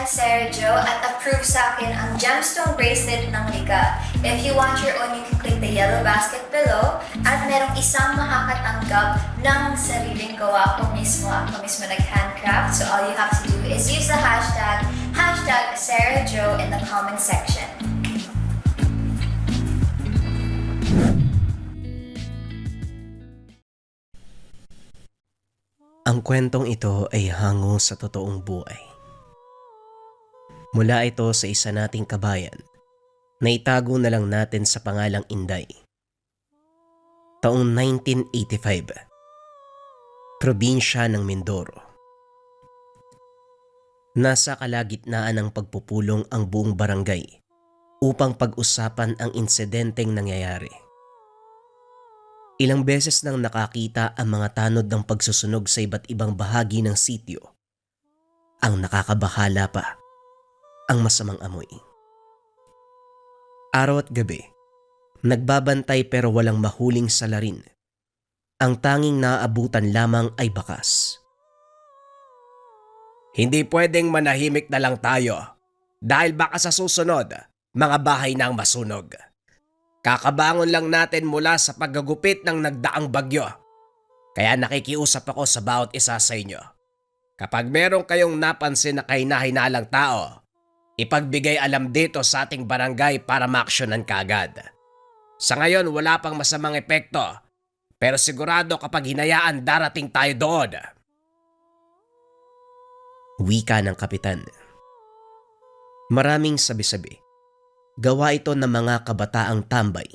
I'm Sarah Jo at approve sa akin ang gemstone bracelet ng Liga. If you want your own, you can click the yellow basket below at merong isang makakatanggap ng sariling gawa ko mismo. Ako mismo nag-handcraft. So all you have to do is use the hashtag Sarah Jo in the comment section. Ang kwentong ito ay hango sa totoong buhay. Mula ito sa isa nating kabayan na itago na lang natin sa pangalang Inday. Taong 1985, probinsya ng Mindoro. Nasa kalagitnaan ng pagpupulong ang buong barangay upang pag-usapan ang insidenteng nangyayari. Ilang beses nang nakakita ang mga tanod ng pagsusunog sa iba't ibang bahagi ng sitio. Ang nakakabahala pa, ang masamang amoy. Araw at gabi, nagbabantay pero walang mahuling salarin. Ang tanging naaabutan lamang ay bakas. Hindi pwedeng manahimik na lang tayo dahil baka sa susunod, mga bahay na ang masunog. Kakabangon lang natin mula sa paggagupit ng nagdaang bagyo. Kaya nakikiusap ako sa bawat isa sa inyo. Kapag meron kayong napansin na kahina-hinalang tao, ipagbigay alam dito sa ating barangay para maaksyonan kaagad. Sa ngayon wala pang masamang epekto, pero sigurado kapag hinayaan darating tayo doon. Wika ng kapitan. Maraming sabi-sabi. Gawa ito ng mga kabataang tambay.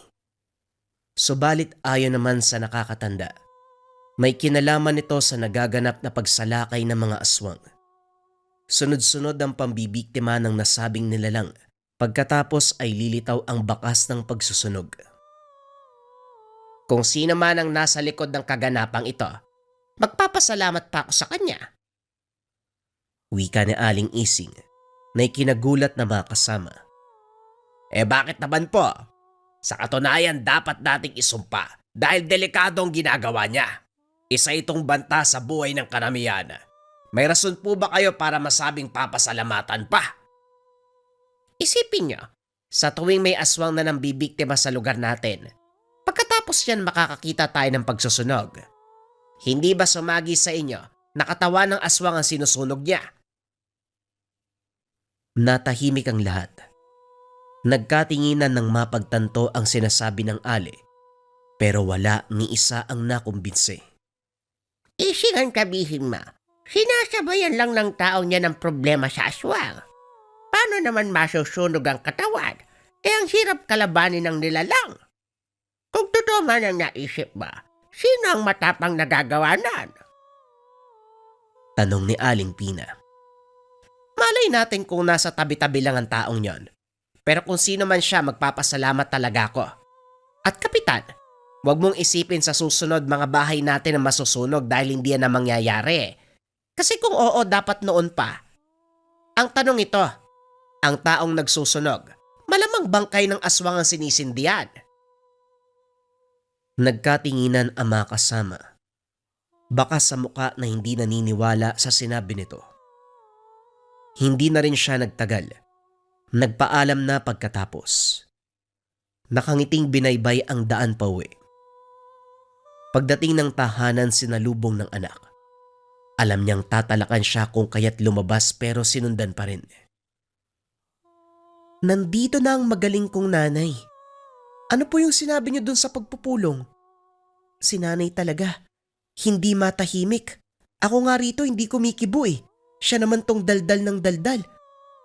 Subalit ayon naman sa nakakatanda, may kinalaman ito sa nagaganap na pagsalakay ng mga aswang. Sunod-sunod ang pambibiktima ng nasabing nilalang, pagkatapos ay lilitaw ang bakas ng pagsusunog. Kung sino man ang nasa likod ng kaganapang ito, magpapasalamat pa ako sa kanya. Wika ni Aling Ising na ikinagulat na mga kasama. Bakit naman po? Sa katunayan dapat nating isumpa dahil delikado ang ginagawa niya. Isa itong banta sa buhay ng karamihan. May rason po ba kayo para masabing papasalamatan pa? Isipin niyo, sa tuwing may aswang na nambibiktima sa lugar natin, pagkatapos yan makakakita tayo ng pagsusunog. Hindi ba sumagi sa inyo na katawan ng aswang ang sinusunog niya? Natahimik ang lahat. Nagkatinginan ng mapagtanto ang sinasabi ng ale, pero wala ni isa ang nakumbinse. Isingan kabihin ma, sinasabayan lang ng tao niya ng problema sa aswang. Paano naman masusunog ang katawan? Ang hirap kalabanin ng nilalang. Kung totoo man ang naisip ba, sino ang matapang nagagawanan? Tanong ni Aling Pina. Malay natin kung nasa tabi-tabi lang ang taong yon. Pero kung sino man siya, magpapasalamat talaga ako. At kapitan, huwag mong isipin sa susunod mga bahay natin na masusunog dahil hindi yan na mangyayari. Kasi kung oo, dapat noon pa. Ang tanong ito, ang taong nagsusunog, malamang bangkay ng aswang ang sinisindihan. Nagkatinginan ang mga kasama. Baka sa muka na hindi naniniwala sa sinabi nito. Hindi na rin siya nagtagal. Nagpaalam na pagkatapos. Nakangiting binaybay ang daan pauwi. Pagdating ng tahanan sinalubong ng anak. Alam niyang tatalakan siya kung kaya't lumabas pero sinundan pa rin. Nandito na ang magaling kong nanay. Ano po yung sinabi niyo dun sa pagpupulong? Si nanay talaga. Hindi matahimik. Ako nga rito hindi kumikibo eh. Siya naman tong daldal ng daldal.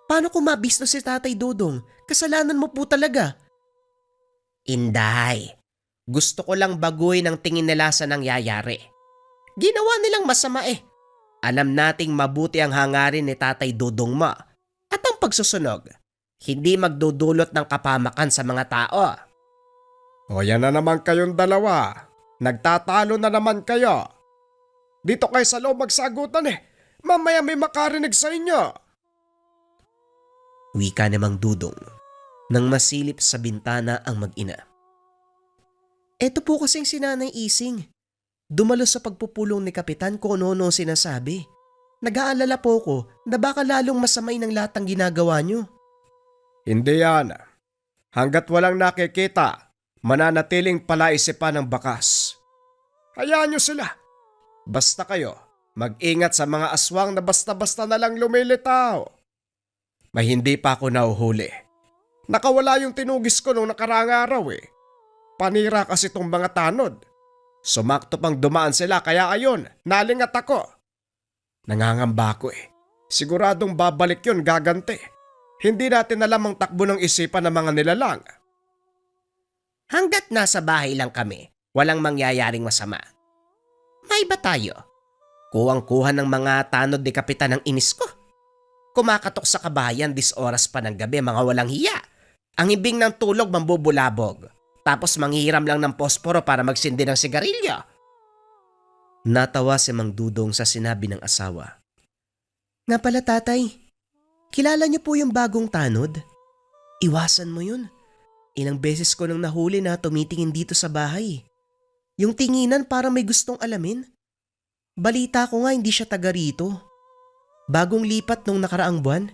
Paano kung mabisto si Tatay Dodong? Kasalanan mo po talaga. Inday, gusto ko lang baguhin ang tingin nila sa nangyayari. Ginawa nilang masama eh. Alam nating mabuti ang hangarin ni Tatay Dodong mo at ang pagsusunog. Hindi magdudulot ng kapamakan sa mga tao. O yan na naman kayong dalawa. Nagtatalo na naman kayo. Dito kayo sa loob magsagutan eh. Mamaya may makarinig sa inyo. Wika namang Dudong nang masilip sa bintana ang mag-ina. Eto po kasing si Nanay Ising. Dumalo sa pagpupulong ni Kapitan kung ano-ano sinasabi. Nag-aalala po ko na baka lalong masamay ng lahat ng ginagawa nyo. Hindi yan. Hanggat walang nakikita, mananatiling palaisipan ng bakas. Hayaan nyo sila. Basta kayo, mag-ingat sa mga aswang na basta-basta na lang lumilitaw. May hindi pa ako nahuhuli. Nakawala yung tinugis ko nung nakaraang araw eh. Panira kasi tong mga tanod. Sumakto pang dumaan sila kaya ayon, nalingat ako. Nangangamba ako eh. Siguradong babalik yun gaganti. Hindi natin alam ang takbo ng isipan ng mga nilalang. Hanggat nasa bahay lang kami, walang mangyayaring masama. May ba tayo? Kuwang-kuha ng mga tanod ni Kapitan ng inis ko. Kumakatok sa kabahayan 10 oras pa ng gabi, mga walang hiya. Ang ibing ng tulog mambubulabog. Tapos manghihiram lang ng posporo para magsindi ng sigarilyo. Natawa si Mang Dudong sa sinabi ng asawa. Nga pala tatay, kilala niyo po yung bagong tanod? Iwasan mo yun. Ilang beses ko nang nahuli na tumitingin dito sa bahay. Yung tinginan para may gustong alamin. Balita ko nga hindi siya taga rito. Bagong lipat nung nakaraang buwan.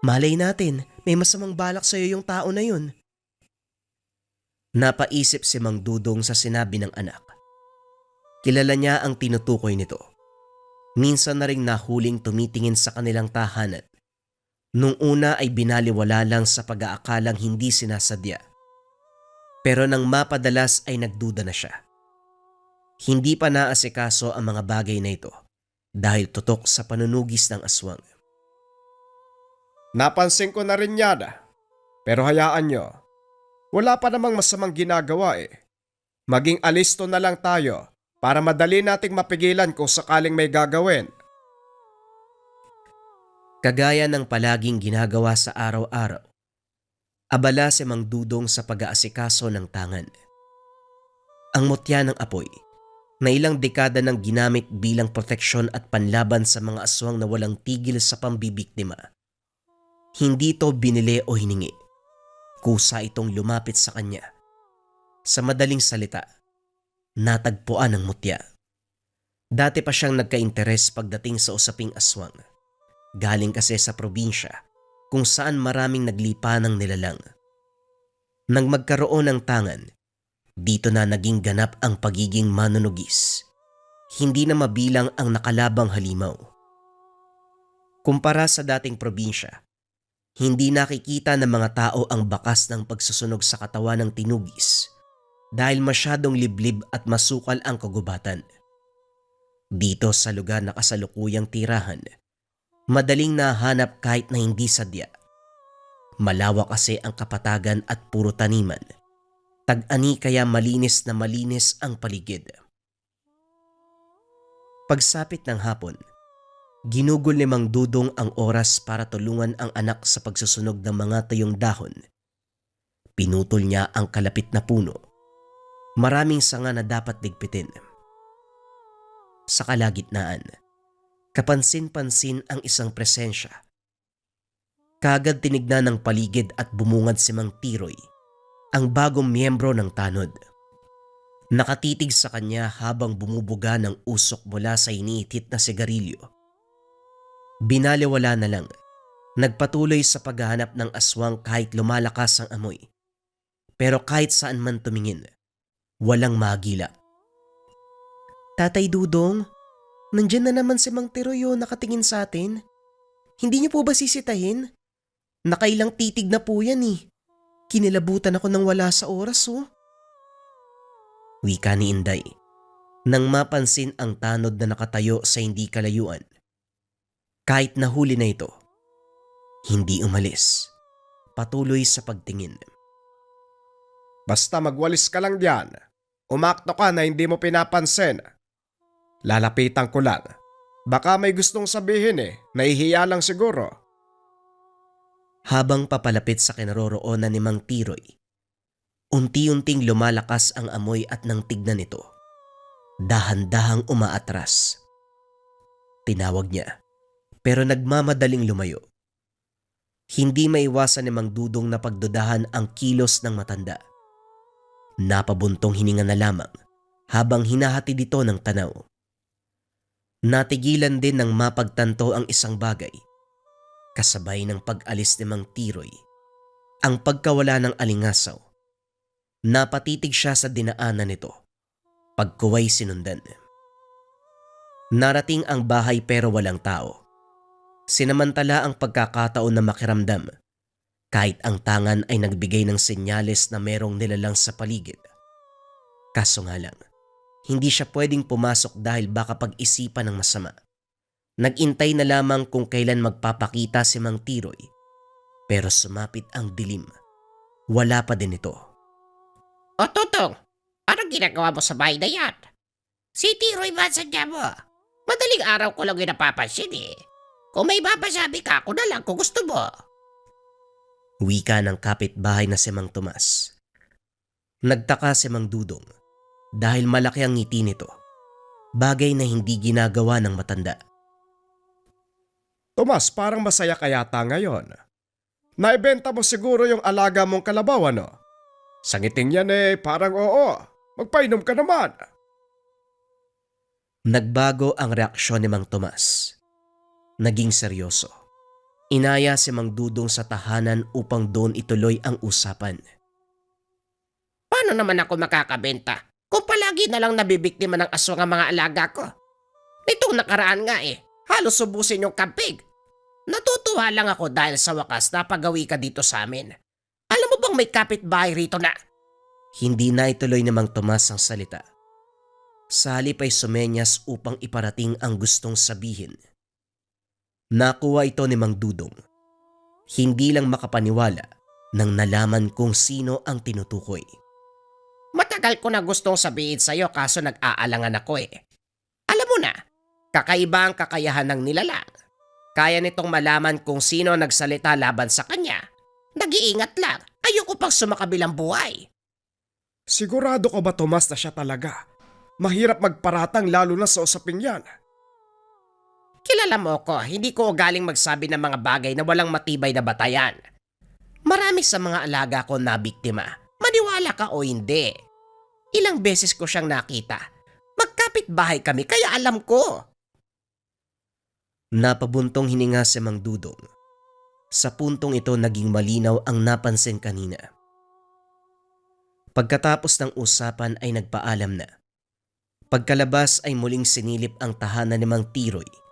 Malay natin, may masamang balak sa'yo yung tao na yun. Napaisip si Mang Dudong sa sinabi ng anak. Kilala niya ang tinutukoy nito. Minsan na ring nahuling tumitingin sa kanilang tahanan. Nung una ay binaliwala lang sa pag-aakalang hindi sinasadya. Pero nang mapadalas ay nagduda na siya. Hindi pa naasikaso ang mga bagay na ito dahil tutok sa panunugis ng aswang. Napansin ko na rin yan. Pero hayaan nyo. Wala pa namang masamang ginagawa eh. Maging alisto na lang tayo para madali nating mapigilan kung sakaling may gagawin. Kagaya ng palaging ginagawa sa araw-araw, abala si Mang Dudong sa pag-aasikaso ng tangan. Ang mutya ng apoy, na ilang dekada nang ginamit bilang proteksyon at panlaban sa mga aswang na walang tigil sa pambibiktima. Hindi ito binili o hiningi. Kusa itong lumapit sa kanya. Sa madaling salita, natagpuan ng mutya. Dati pa siyang nagka-interes pagdating sa usaping aswang. Galing kasi sa probinsya kung saan maraming naglipa ng nilalang. Nang magkaroon ng tangan, dito na naging ganap ang pagiging manunugis. Hindi na mabilang ang nakalabang halimaw. Kumpara sa dating probinsya, hindi nakikita ng mga tao ang bakas ng pagsusunog sa katawan ng tinugis dahil masyadong liblib at masukal ang kagubatan. Dito sa lugar na kasalukuyang tirahan, madaling nahanap kahit na hindi sadya. Malawak kasi ang kapatagan at puro taniman. Tag-ani kaya malinis na malinis ang paligid. Pagsapit ng hapon, ginugol ni Mang Dudong ang oras para tulungan ang anak sa pagsusunog ng mga tuyong dahon. Pinutol niya ang kalapit na puno. Maraming sanga na dapat ligpitin. Sa kalagitnaan, kapansin-pansin ang isang presensya. Kaagad tinignan ng paligid at bumungad si Mang Tiroy, ang bagong miyembro ng tanod. Nakatitig sa kanya habang bumubuga ng usok mula sa iniitit na sigarilyo. Binaliwala na lang, nagpatuloy sa paghahanap ng aswang kahit lumalakas ang amoy. Pero kahit saan man tumingin, walang magila. Tatay Dudong, nandyan na naman si Mang Tiroy nakatingin sa atin. Hindi niyo po ba sisitahin? Nakailang titig na po yan eh. Kinilabutan ako nang wala sa oras oh. Wika ni Inday, nang mapansin ang tanod na nakatayo sa hindi kalayuan. Kahit nahuli na ito, hindi umalis. Patuloy sa pagtingin. Basta magwalis ka lang diyan. Umakto ka na hindi mo pinapansin. Lalapitan ko lang. Baka may gustong sabihin eh. Nahihiya lang siguro. Habang papalapit sa kinaroroonan ni Mang Tiroy, unti-unting lumalakas ang amoy at nang tignan ito, dahan-dahang umaatras. Tinawag niya, pero nagmamadaling lumayo. Hindi maiwasan ni Mang Dudong na pagdudahan ang kilos ng matanda. Napabuntong hininga na lamang habang hinahati dito ng tanaw. Natigilan din ng mapagtanto ang isang bagay. Kasabay ng pag-alis ni Mang Tiroy, ang pagkawala ng alingasaw. Napatitig siya sa dinaanan nito. Pagkuway sinundan. Narating ang bahay pero walang tao. Sinamantala ang pagkakataon na makiramdam kahit ang tangan ay nagbigay ng senyales na merong nilalang sa paligid. Kaso nga lang, hindi siya pwedeng pumasok dahil baka pag-isipan ng masama. Nagintay na lamang kung kailan magpapakita si Mang Tiroy, pero sumapit ang dilim. Wala pa din ito. O Tutong, anong ginagawa mo sa bahay na yan? Si Tiroy ba sadya mo? Madaling araw ko lang yung napapansin eh. Kung may mapasabi ka, ako na lang kung gusto mo. Wika ng kapitbahay na si Mang Tomas. Nagtaka si Mang Dudong dahil malaki ang ngiti nito. Bagay na hindi ginagawa ng matanda. Tomas, parang masaya ka yata ngayon. Naibenta mo siguro yung alaga mong kalabaw, ano? Sa ngiting yan parang oo. Magpainom ka naman. Nagbago ang reaksyon ni Mang Tomas. Naging seryoso. Inaya si Mang Dudong sa tahanan upang doon ituloy ang usapan. Paano naman ako makakabenta kung palagi na lang nabibiktima ng aswang ang mga alaga ko? Nitong nakaraan nga halos subusin yung kampig. Natutuwa lang ako dahil sa wakas napagawi ka dito sa amin. Alam mo bang may kapitbahay rito na? Hindi na ituloy ni Mang Tomas ang salita. Sa halip ay sumenyas upang iparating ang gustong sabihin. Nakuha ito ni Mang Dudong. Hindi lang makapaniwala nang nalaman kung sino ang tinutukoy. Matagal ko na gustong sabihin sa'yo kaso nag-aalangan ako Alam mo na, kakaiba ang kakayahan ng nilalang. Kaya nitong malaman kung sino ang nagsalita laban sa kanya. Nag-iingat lang, ayoko pang sumakabilang buhay. Sigurado ka ba, Tomas, na siya talaga? Mahirap magparatang lalo na sa usaping yan. Kilala mo ko, hindi ko ugaling magsabi ng mga bagay na walang matibay na batayan. Marami sa mga alaga ko na biktima. Maniwala ka o hindi. Ilang beses ko siyang nakita. Magkapit bahay kami kaya alam ko. Napabuntong hininga si Mang Dudong. Sa puntong ito naging malinaw ang napansin kanina. Pagkatapos ng usapan ay nagpaalam na. Pagkalabas ay muling sinilip ang tahanan ni Mang Tiroy.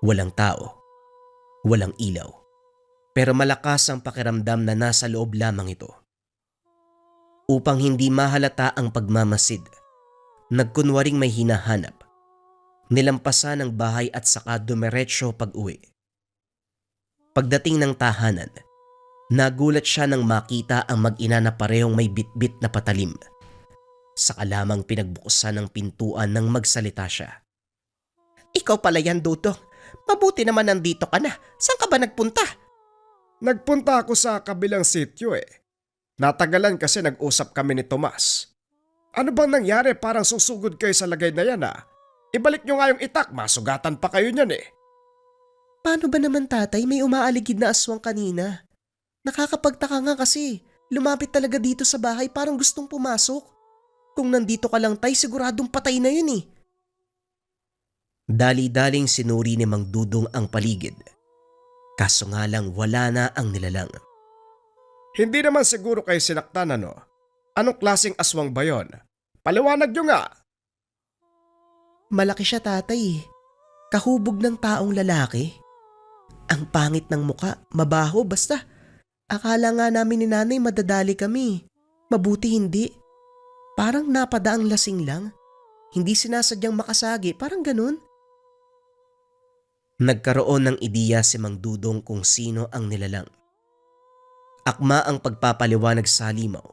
Walang tao, walang ilaw, pero malakas ang pakiramdam na nasa loob lamang ito. Upang hindi mahalata ang pagmamasid, nagkunwaring may hinahanap. Nilampasan ang bahay at saka dumiretso pag-uwi. Pagdating ng tahanan, nagulat siya nang makita ang mag-ina na parehong may bitbit na patalim. Saka lamang pinagbukusan ng pintuan nang magsalita siya. Ikaw pala yan, Dudong. Mabuti naman nandito ka na. Saan ka ba nagpunta? Nagpunta ako sa kabilang sityo Natagalan kasi nag-usap kami ni Tomas. Ano bang nangyari? Parang susugod kayo sa lagay na yan Ibalik nyo nga yung itak, masugatan pa kayo niyan Paano ba naman tatay, may umaaligid na aswang kanina? Nakakapagtaka nga kasi, lumapit talaga dito sa bahay parang gustong pumasok. Kung nandito ka lang tay, siguradong patay na yun Dali-daling sinuri ni Mang Dudong ang paligid. Kaso nga lang wala na ang nilalang. Hindi naman siguro kayo sinaktan Anong klaseng aswang ba yon? Paliwanag nyo nga. Malaki siya tatay Kahubog ng taong lalaki. Ang pangit ng muka, mabaho basta. Akala nga namin ni nanay madadali kami. Mabuti hindi. Parang napadaang lasing lang. Hindi sinasadyang makasagi, parang ganun. Nagkaroon ng ideya si Mang Dudong kung sino ang nilalang. Akma ang pagpapaliwanag sa halimaw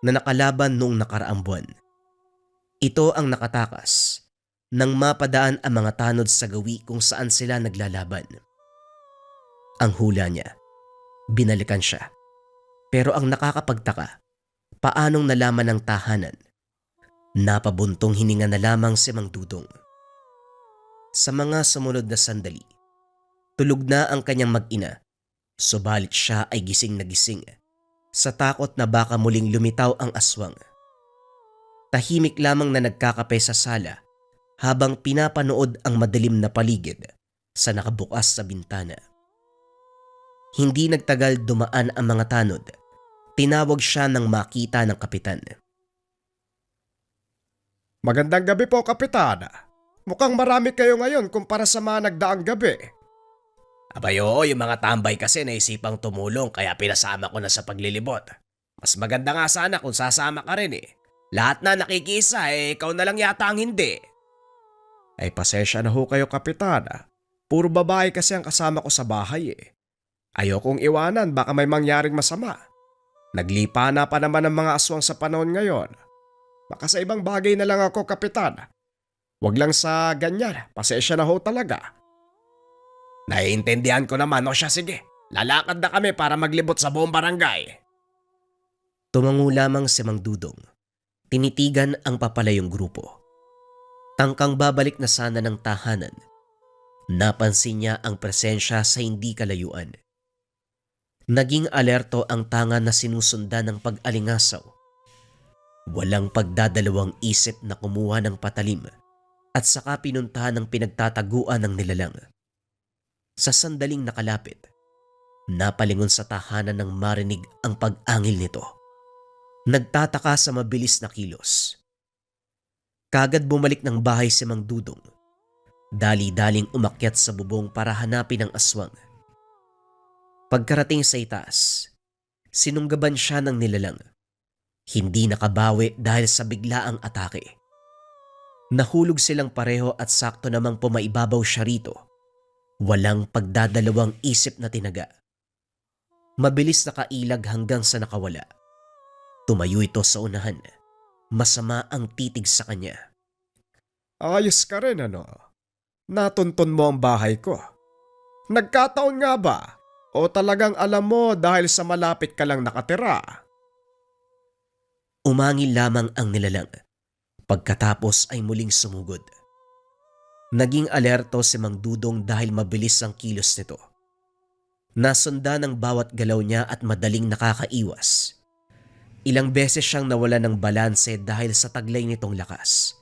na nakalaban noong nakaraang buwan. Ito ang nakatakas nang mapadaan ang mga tanod sa gawi kung saan sila naglalaban. Ang hula niya, binalikan siya. Pero ang nakakapagtaka, paanong nalaman ng tahanan? Napabuntong hininga na lamang si Mang Dudong. Sa mga sumunod na sandali, tulog na ang kanyang mag-ina, subalit siya ay gising na gising sa takot na baka muling lumitaw ang aswang. Tahimik lamang na nagkakape sa sala habang pinapanood ang madilim na paligid sa nakabukas sa bintana. Hindi nagtagal dumaan ang mga tanod. Tinawag siya nang makita ng kapitan. Magandang gabi po, Kapitan. Mukhang marami kayo ngayon kumpara sa mga nagdaang gabi. Abay oo, yung mga tambay kasi naisipang tumulong kaya pinasama ko na sa paglilibot. Mas maganda nga sana kung sasama ka rin eh. Lahat na nakikisa ikaw na lang yata ang hindi. Ay pasensya na ho kayo, Kapitan. Puro babae kasi ang kasama ko sa bahay eh. Ayokong iwanan, baka may mangyaring masama. Naglipa na pa naman ang mga aswang sa panahon ngayon. Baka sa ibang bagay na lang ako, Kapitan. Huwag lang sa ganyan, pasensya na ho talaga. Naiintindihan ko naman, o siya sige. Lalakad na kami para maglibot sa buong barangay. Tumango lamang si Mang Dudong. Tinitigan ang papalayong grupo. Tangkang babalik na sana ng tahanan. Napansin niya ang presensya sa hindi kalayuan. Naging alerto ang tanga na sinusundan ng pag-alingasaw. Walang pagdadalawang isip na kumuha ng patalim at saka pinuntahan ng pinagtataguan ng nilalang. Sa sandaling nakalapit, napalingon sa tahanan ng marinig ang pag-angil nito. Nagtataka sa mabilis na kilos. Kagad bumalik ng bahay si Mang Dudong. Dali-daling umakyat sa bubong para hanapin ang aswang. Pagkarating sa itaas, sinunggaban siya ng nilalang. Hindi nakabawi dahil sa biglaang atake. Nahulog silang pareho at sakto namang pumaibabaw siya rito. Walang pagdadalawang isip na tinaga. Mabilis nakailag hanggang sa nakawala. Tumayo ito sa unahan. Masama ang titig sa kanya. Ayos ka rin ano? Natuntun mo ang bahay ko. Nagkataon nga ba? O talagang alam mo dahil sa malapit ka lang nakatira? Umangil lamang ang nilalang. Pagkatapos ay muling sumugod. Naging alerto si Mang Dudong dahil mabilis ang kilos nito. Nasundan ang bawat galaw niya at madaling nakakaiwas. Ilang beses siyang nawala ng balanse dahil sa taglay nitong lakas.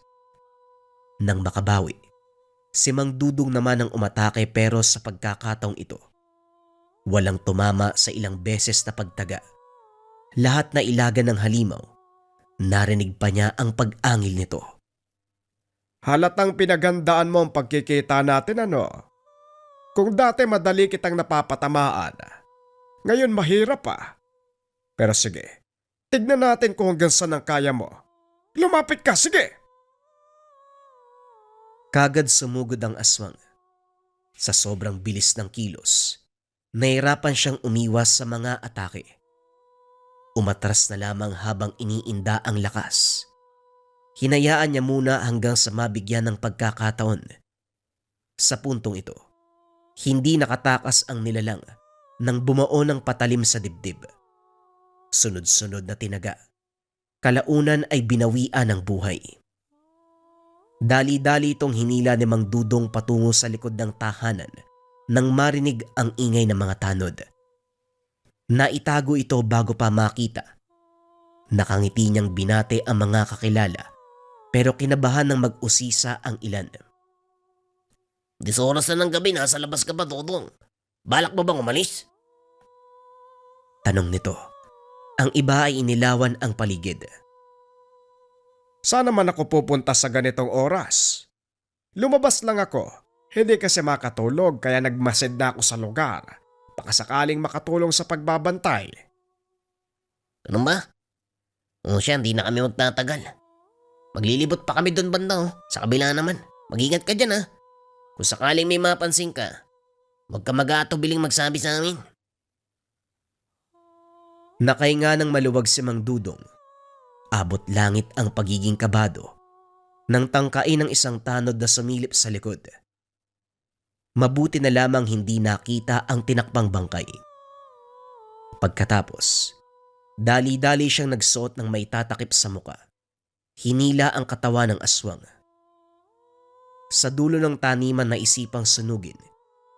Nang makabawi, si Mang Dudong naman ang umatake pero sa pagkakataong ito, walang tumama sa ilang beses na pagtaga. Lahat na ilagan ng halimaw, narinig pa niya ang pag-angil nito. Halatang pinaghandaan mo ang pagkikita natin ano? Kung dati madali kitang napapatamaan, ngayon mahirap pa. Pero sige, tignan natin kung hanggang saan ang kaya mo. Lumapit ka, sige! Kagad sumugod ang aswang. Sa sobrang bilis ng kilos, nahirapan siyang umiwas sa mga atake. Umatras na lamang habang iniinda ang lakas. Hinayaan niya muna hanggang sa mabigyan ng pagkakataon. Sa puntong ito, hindi nakatakas ang nilalang nang bumao ng patalim sa dibdib. Sunod-sunod na tinaga. Kalaunan ay binawian ng buhay. Dali-dali itong hinila ni Mang Dudong patungo sa likod ng tahanan nang marinig ang ingay ng mga tanod. Naitago ito bago pa makita. Nakangiti niyang binate ang mga kakilala pero kinabahan ng mag-usisa ang ilan. 10 oras na ng gabi, nasa labas ka ba, Dudong? Balak mo bang umalis? Tanong nito. Ang iba ay inilawan ang paligid. Sana man ako pupunta sa ganitong oras. Lumabas lang ako, hindi kasi makatulog kaya nagmasid na ako sa lugar. Baka sakaling makatulong sa pagbabantay. Ano ba? O siya, hindi na kami magtatagal. Maglilibot pa kami doon banda sa kabila naman. Mag-ingat ka dyan Kung sakaling may mapansin ka, huwag ka mag-aatubiling magsabi sa amin. Nakahinga ng maluwag si Mang Dudong. Abot langit ang pagiging kabado nang tangkain ng isang tanod na sumilip sa likod. Mabuti na lamang hindi nakita ang tinakbang bangkay. Pagkatapos, dali-dali siyang nagsuot ng may tatakip sa muka. Hinila ang katawan ng aswang. Sa dulo ng taniman na isipang sunugin,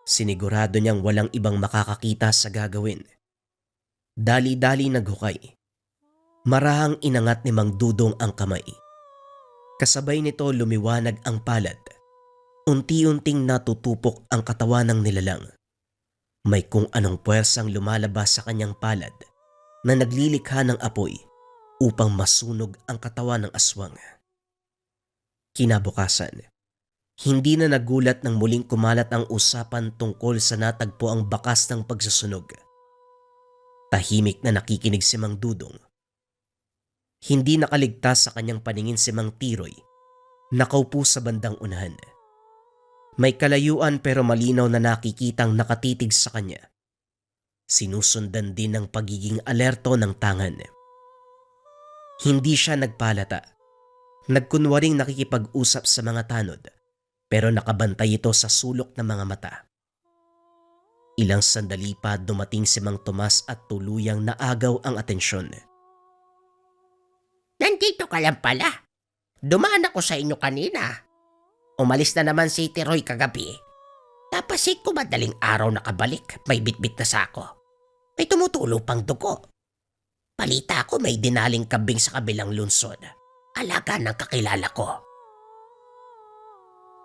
sinigurado niyang walang ibang makakakita sa gagawin. Dali-dali naghukay. Marahang inangat ni Mang Dudong ang kamay. Kasabay nito lumiwanag ang palad. Unti-unting natutupok ang katawan ng nilalang. May kung anong puwersang lumalabas sa kanyang palad na naglilikha ng apoy upang masunog ang katawan ng aswang. Kinabukasan, hindi na nagulat nang muling kumalat ang usapan tungkol sa natagpo ang bakas ng pagsusunog. Tahimik na nakikinig si Mang Dudong. Hindi nakaligtas sa kanyang paningin si Mang Tiroy, nakaupo sa bandang unahan. May kalayuan pero malinaw na nakikitang nakatitig sa kanya. Sinusundan din ng pagiging alerto ng tangan. Hindi siya nagpalata. Nagkunwaring nakikipag-usap sa mga tanod, pero nakabantay ito sa sulok ng mga mata. Ilang sandali pa dumating si Mang Tomas at tuluyang naagaw ang atensyon. Nandito ka lang pala. Dumaan ako sa inyo kanina. Umalis na naman si Tiroy kagabi. Napasit ko madaling araw nakabalik. May bitbit na sako. May tumutulo pang dugo. Balita ko may dinaling kambing sa kabilang lungsod. Alaga ng kakilala ko.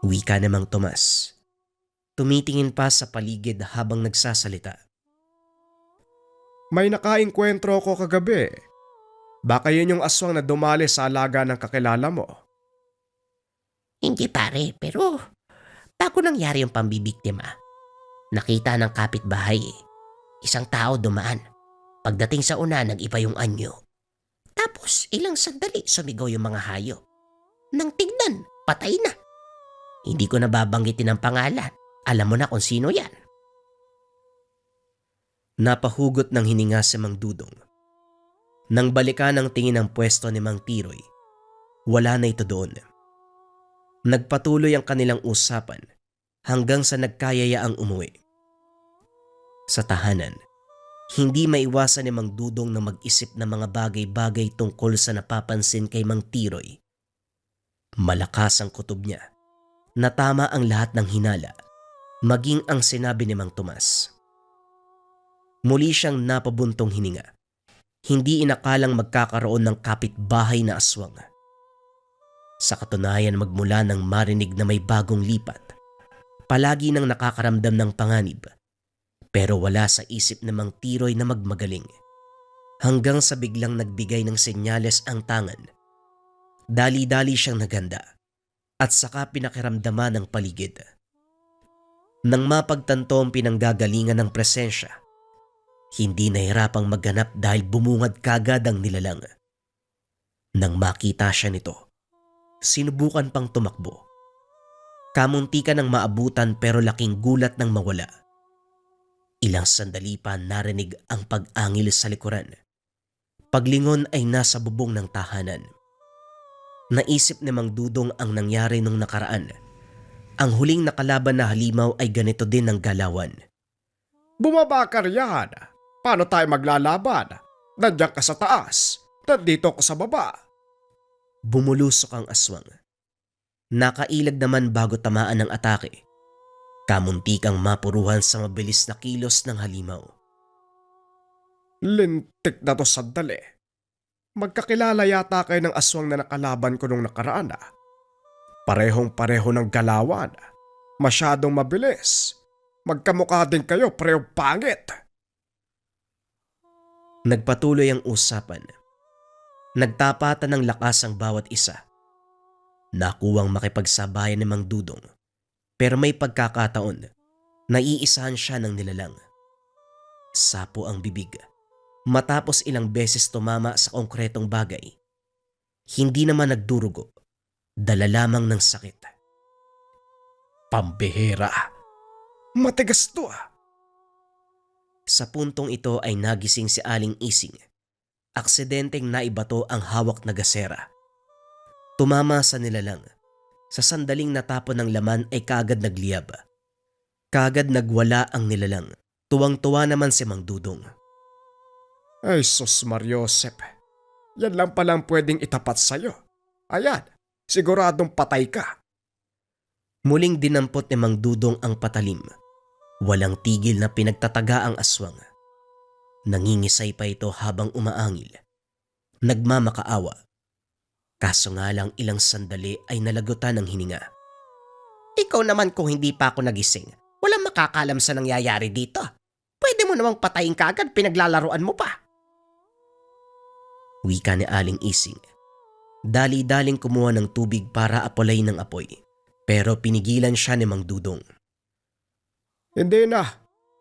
Wika na Mang Tomas. Tumitingin pa sa paligid habang nagsasalita. May nakainkwentro ko kagabi. Baka yun yung aswang na dumali sa alaga ng kakilala mo. Hindi pare, pero bago nangyari yung pambibiktima, nakita ng kapitbahay. Isang tao dumaan. Pagdating sa una, nag-iba yung anyo. Tapos ilang sandali sumigaw yung mga hayop. Nang tignan, patay na. Hindi ko nababanggitin ang pangalan. Alam mo na kung sino yan. Napahugot ng hininga si Mang Dudong. Nang balikan ang tingin ng pwesto ni Mang Tiroy, wala na ito doon. Nagpatuloy ang kanilang usapan hanggang sa nagkayayaang umuwi. Sa tahanan, hindi maiwasan ni Mang Dudong na mag-isip ng mga bagay-bagay tungkol sa napapansin kay Mang Tiroy. Malakas ang kutob niya, na tama ang lahat ng hinala, maging ang sinabi ni Mang Tomas. Muli siyang napabuntong hininga. Hindi inakalang magkakaroon ng kapitbahay na aswang. Sa katunayan magmula nang marinig na may bagong lipat, palagi nang nakakaramdam ng panganib, pero wala sa isip ng Mang Tiroy na magmagaling. Hanggang sa biglang nagbigay ng senyales ang tangan. Dali-dali siyang naganda at saka pinakiramdaman ng paligid. Nang mapagtanto ang pinanggagalingan ng presensya, hindi nahirapang magganap dahil bumungad kagad ang nilalang. Nang makita siya nito, sinubukan pang tumakbo. Kamuntikan ng maabutan pero laking gulat nang mawala. Ilang sandali pa narinig ang pag-angil sa likuran. Paglingon ay nasa bubong ng tahanan. Naisip ni Mang Dudong ang nangyari nung nakaraan. Ang huling nakalaban na halimaw ay ganito din ang galawan. Bumaba ka riyan. Paano tayo maglalaban? Nandiyan ka sa taas. Nandito ako sa baba. Bumulusok ang aswang. Nakailag naman bago tamaan ng atake. Kamuntikang mapuruhan sa mabilis na kilos ng halimaw. Lintik na to sandali. Magkakilala yata kayo ng aswang na nakalaban ko nung nakaraan. Parehong-pareho ng galawan. Masyadong mabilis. Magkamukha din kayo, pareho pangit. Nagpatuloy ang usapan. Nagtapatan ng lakas ang bawat isa. Nakuwang makipagsabayan ni Mang Dudong. Pero may pagkakataon, naiisahan siya ng nilalang. Sapo ang bibig. Matapos ilang beses tumama sa konkretong bagay, hindi naman nagdurugo, dala lamang ng sakit. Pambihira. Matigas to ah. Sa puntong ito ay nagising si Aling Ising. Aksidenteng naibato ang hawak na gasera. Tumama sa nilalang. Sa sandaling natapon ng laman ay kaagad nagliyab. Kaagad nagwala ang nilalang. Tuwang-tuwa naman si Mang Dudong. Ay sus Mariosep. Yan lang palang pwedeng itapat sa'yo. Ayan, siguradong patay ka. Muling dinampot ni Mang Dudong ang patalim. Walang tigil na pinagtataga ang aswang. Nangingisay pa ito habang umaangil. Nagmamakaawa. Kaso nga lang ilang sandali ay nalagutan ng hininga. Ikaw naman kung hindi pa ako nagising, walang makakalam sa nangyayari dito. Pwede mo namang patayin ka agad, pinaglalaruan mo pa. Wika ni Aling Ising. Dali-daling kumuha ng tubig para apolay ng apoy, pero pinigilan siya ni Mang Dudong. Hindi na.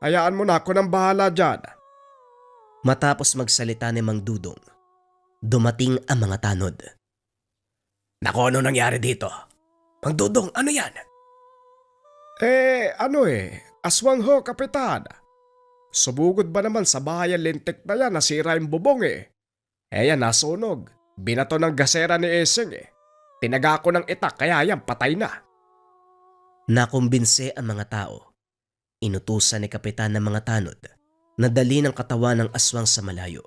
Hayaan mo na, ako nang bahala dyan. Matapos magsalita ni Mang Dudong, dumating ang mga tanod. Naku, ano nangyari dito? Mang Dudong, ano yan? Aswang ho, kapitan. Subugod ba naman sa bahayan lintik na yan, nasira yung bubong yan, nasunog. Binato ng gasera ni Esing Tinaga ko ng itak, kaya yan, patay na. Nakumbinse ang mga tao. Inutusan ni Kapitan ng mga tanod na dali ng katawan ng aswang sa malayo.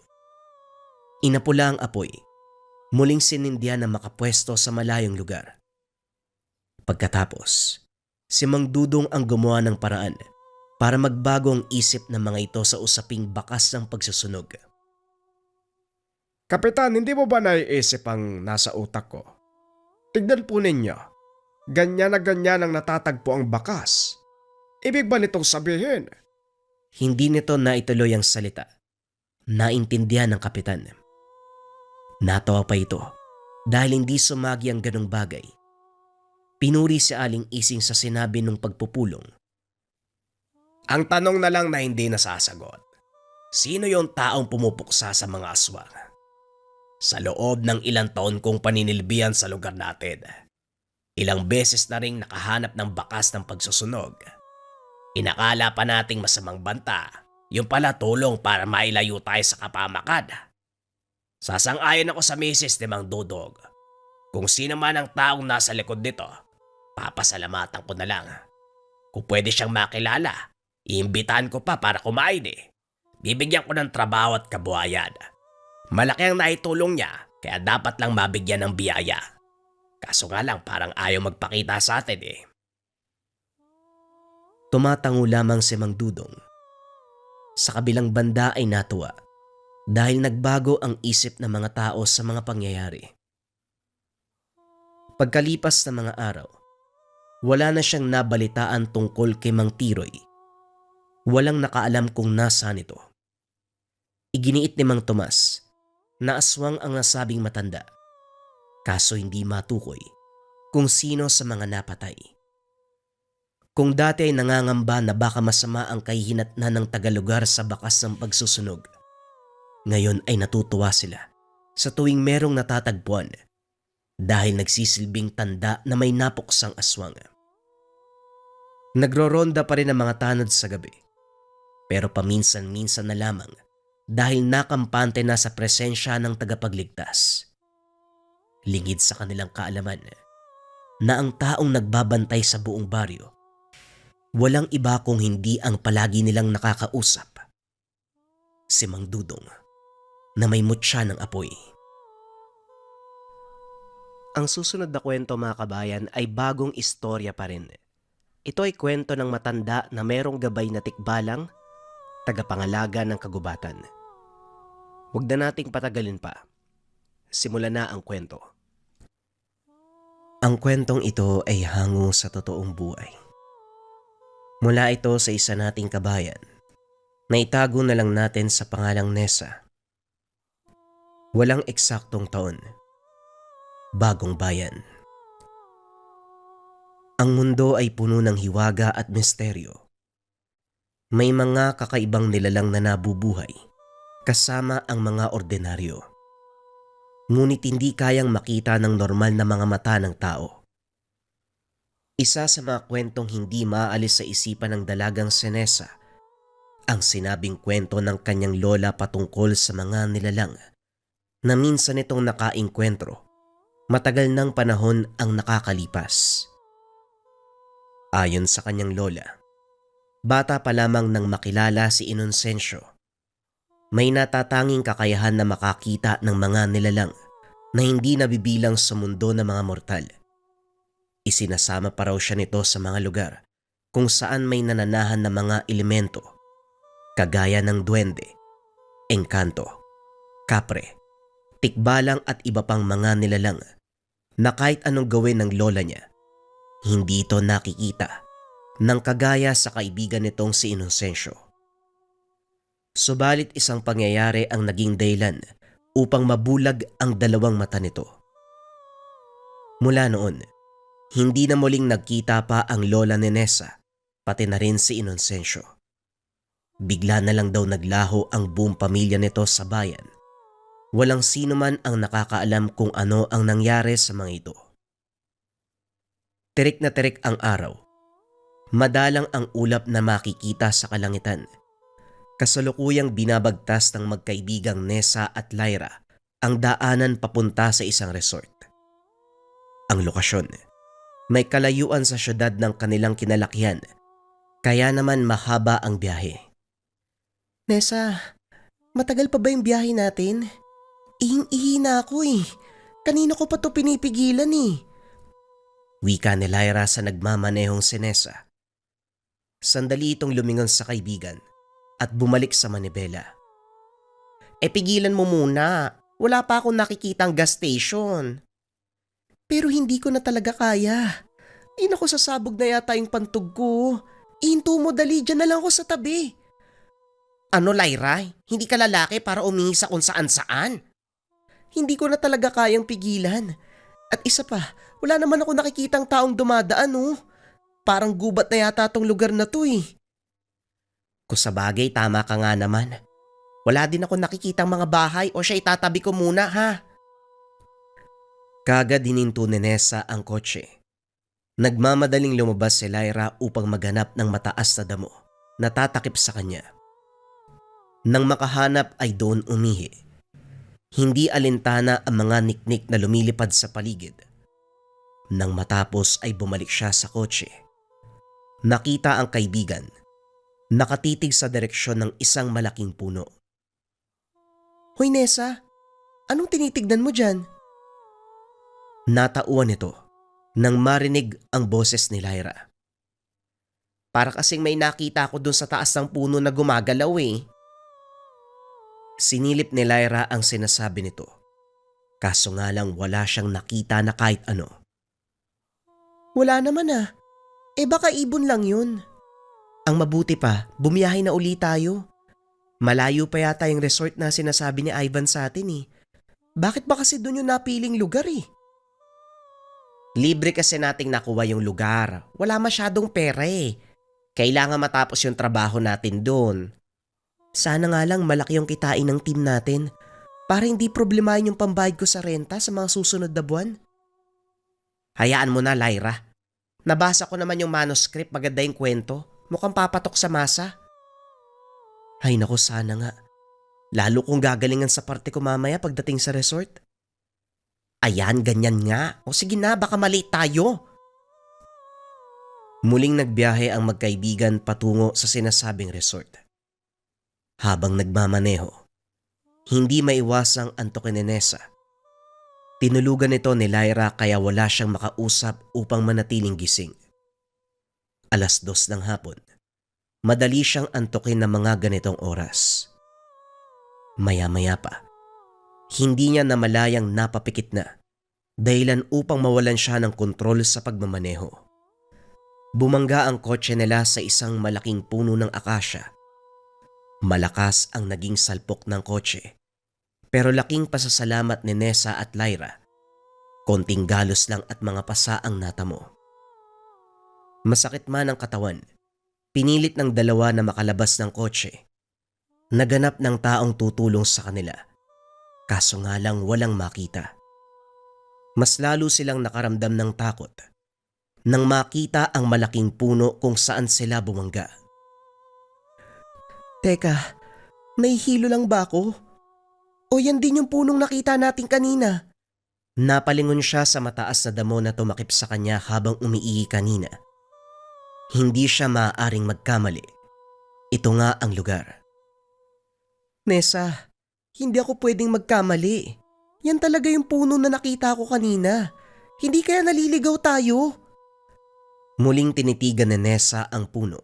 Inapula ang apoy. Muling sinindyan na makapwesto sa malayong lugar. Pagkatapos, si Mang Dudong ang gumawa ng paraan para magbago ang isip ng mga ito sa usaping bakas ng pagsusunog. Kapitan, hindi mo ba naiisip ang nasa utak ko? Tignan po ninyo. Ganyan na ganyan ang natatagpo ang bakas. Ibig ba nitong sabihin? Hindi nito naituloy ang salita. Naintindihan ng kapitan. Natawa pa ito dahil hindi sumagi ang ganong bagay. Pinuri si Aling Ising sa sinabi ng pagpupulong. Ang tanong na lang na hindi nasasagot. Sino yung taong pumupuksa sa mga aswang? Sa loob ng ilang taon kong paninilbihan sa lugar natin, ilang beses na ring nakahanap ng bakas ng pagsusunog. Inakala pa nating masamang banta, yung pala tulong para mailayo tayo sa kapamakan. Sasang-ayon ako sa misis ni Mang Dudong. Kung sino man ang taong nasa likod nito, papasalamatan ko na lang. Kung pwede siyang makilala, iimbitahan ko pa para kumain Bibigyan ko ng trabaho at kabuhayan. Malaki ang naitulong niya, kaya dapat lang mabigyan ng biyaya. Kaso nga lang parang ayaw magpakita sa atin Tumatango lamang si Mang Dudong. Sa kabilang banda ay natuwa dahil nagbago ang isip ng mga tao sa mga pangyayari. Pagkalipas ng mga araw, wala na siyang nabalitaan tungkol kay Mang Tiroy. Walang nakaalam kung nasaan ito. Iginiit ni Mang Tomas na aswang ang nasabing matanda, kaso hindi matukoy kung sino sa mga napatay. Kung dati ay nangangamba na baka masama ang kahihinatnan ng tagalugar sa bakas ng pagsusunog, ngayon ay natutuwa sila sa tuwing merong natatagpuan dahil nagsisilbing tanda na may napuksang aswang. Nagroronda pa rin ang mga tanod sa gabi, pero paminsan-minsan na lamang dahil nakampante na sa presensya ng tagapagligtas. Lingid sa kanilang kaalaman na ang taong nagbabantay sa buong baryo, walang iba kung hindi ang palagi nilang nakakausap, si Mang Dudong na may mutya ng apoy. Ang susunod na kwento mga kabayan ay bagong istorya pa rin. Ito ay kwento ng matanda na merong gabay na tikbalang, tagapangalaga ng kagubatan. Huwag na nating patagalin pa. Simulan na ang kwento. Ang kwentong ito ay hango sa totoong buhay. Mula ito sa isa nating kabayan na itago na lang natin sa pangalang Nessa. Walang eksaktong taon. Bagong bayan. Ang mundo ay puno ng hiwaga at misteryo. May mga kakaibang nilalang na nabubuhay kasama ang mga ordinaryo. Ngunit hindi kayang makita ng normal na mga mata ng tao. Isa sa mga kwentong hindi maaalis sa isipan ng dalagang si Nessa, ang sinabing kwento ng kanyang lola patungkol sa mga nilalang na minsan itong nakainkwentro matagal ng panahon ang nakakalipas. Ayon sa kanyang lola, bata pa lamang nang makilala si Inocencio. May natatanging kakayahan na makakita ng mga nilalang na hindi nabibilang sa mundo ng mga mortal. Isinasama pa raw siya nito sa mga lugar kung saan may nananahan na mga elemento, kagaya ng duwende, engkanto, kapre, tikbalang at iba pang mga nilalang na kahit anong gawin ng lola niya, hindi ito nakikita ng kagaya sa kaibigan nitong si Inocencio. Subalit isang pangyayari ang naging dahilan upang mabulag ang dalawang mata nito. Mula noon, hindi na muling nagkita pa ang lola ni Nessa, pati na rin si Inocencio. Bigla na lang daw naglaho ang buong pamilya nito sa bayan. Walang sino man ang nakakaalam kung ano ang nangyari sa mga ito. Tirik na tirik ang araw. Madalang ang ulap na makikita sa kalangitan. Kasalukuyang binabagtas ng magkaibigang Nessa at Lyra ang daanan papunta sa isang resort. Ang lokasyon, may kalayuan sa syudad ng kanilang kinalakihan, kaya naman mahaba ang biyahe. Nessa, matagal pa ba yung biyahe natin? Ihing-ihi na ako eh. Kanina ko pa to pinipigilan eh. Wika ni Lyra sa nagmamanehong si Nessa. Sandali itong lumingon sa kaibigan at bumalik sa manibela. Pigilan mo muna. Wala pa akong nakikitang gas station. Pero hindi ko na talaga kaya. Naku, sasabog na yata yung pantog ko. Ihinto mo, dali, dyan na lang ako sa tabi. Ano, Lyra? Hindi ka lalaki para umihi sa kung saan-saan? Hindi ko na talaga kayang pigilan. At isa pa, wala naman ako nakikitang taong dumadaan, oh. Parang gubat na yata tong lugar na to eh. Kung sa bagay, tama ka nga naman. Wala din ako nakikitang mga bahay o siya itatabi ko muna, ha? Kagad hininto ni Nessa ang kotse. Nagmamadaling lumabas si Lyra upang maghanap ng mataas na damo na tatakip sa kanya. Nang makahanap ay doon umihi. Hindi alintana ang mga niknik na lumilipad sa paligid. Nang matapos ay bumalik siya sa kotse. Nakita ang kaibigan, nakatitig sa direksyon ng isang malaking puno. Hoy Nessa, anong tinitignan mo dyan? Natauan ito nang marinig ang boses ni Lyra. Para kasing may nakita ako dun sa taas ng puno na gumagalaw eh. Sinilip ni Lyra ang sinasabi nito. Kaso nga lang wala siyang nakita na kahit ano. Wala naman ah. Baka ibon lang yun. Ang mabuti pa, bumiyahe na uli tayo. Malayo pa yata yung resort na sinasabi ni Ivan sa atin eh. Bakit ba kasi dun yung napiling lugar eh? Libre kasi nating nakuha yung lugar. Wala masyadong pera eh. Kailangan matapos yung trabaho natin doon. Sana nga lang malaki yung kitain ng team natin para hindi problemahin yung pambayad ko sa renta sa mga susunod na buwan. Hayaan mo na, Lyra. Nabasa ko naman yung manuscript, maganda yung kwento. Mukhang papatok sa masa. Ay naku, sana nga. Lalo kung gagalingan sa parte ko mamaya pagdating sa resort. Ayan, ganyan nga. O sige na, baka mali tayo. Muling nagbiyahe ang magkaibigan patungo sa sinasabing resort. Habang nagmamaneho, hindi maiwasang antukin ni Nessa. Tinulugan ito ni Lyra kaya wala siyang makausap upang manatiling gising. 2:00 ng hapon, madali siyang antukin ng mga ganitong oras. Maya-maya pa, hindi niya namalayang napapikit na dahilan upang mawalan siya ng kontrol sa pagmamaneho. Bumangga ang kotse nila sa isang malaking puno ng akasya. Malakas ang naging salpok ng kotse, pero laking pasasalamat ni Nessa at Lyra. Konting galos lang at mga pasa ang natamo. Masakit man ang katawan, pinilit ng dalawa na makalabas ng kotse. Naganap ng taong tutulong sa kanila, kaso nga lang walang makita. Mas lalo silang nakaramdam ng takot nang makita ang malaking puno kung saan sila bumangga. Teka, nahihilo lang ba ako? O yan din yung punong nakita natin kanina? Napalingon siya sa mataas na damo na tumakip sa kanya habang umiihi kanina. Hindi siya maaaring magkamali. Ito nga ang lugar. Nessa, hindi ako pwedeng magkamali. Yan talaga yung puno na nakita ko kanina. Hindi kaya naliligaw tayo? Muling tinitigan ni Nessa ang puno.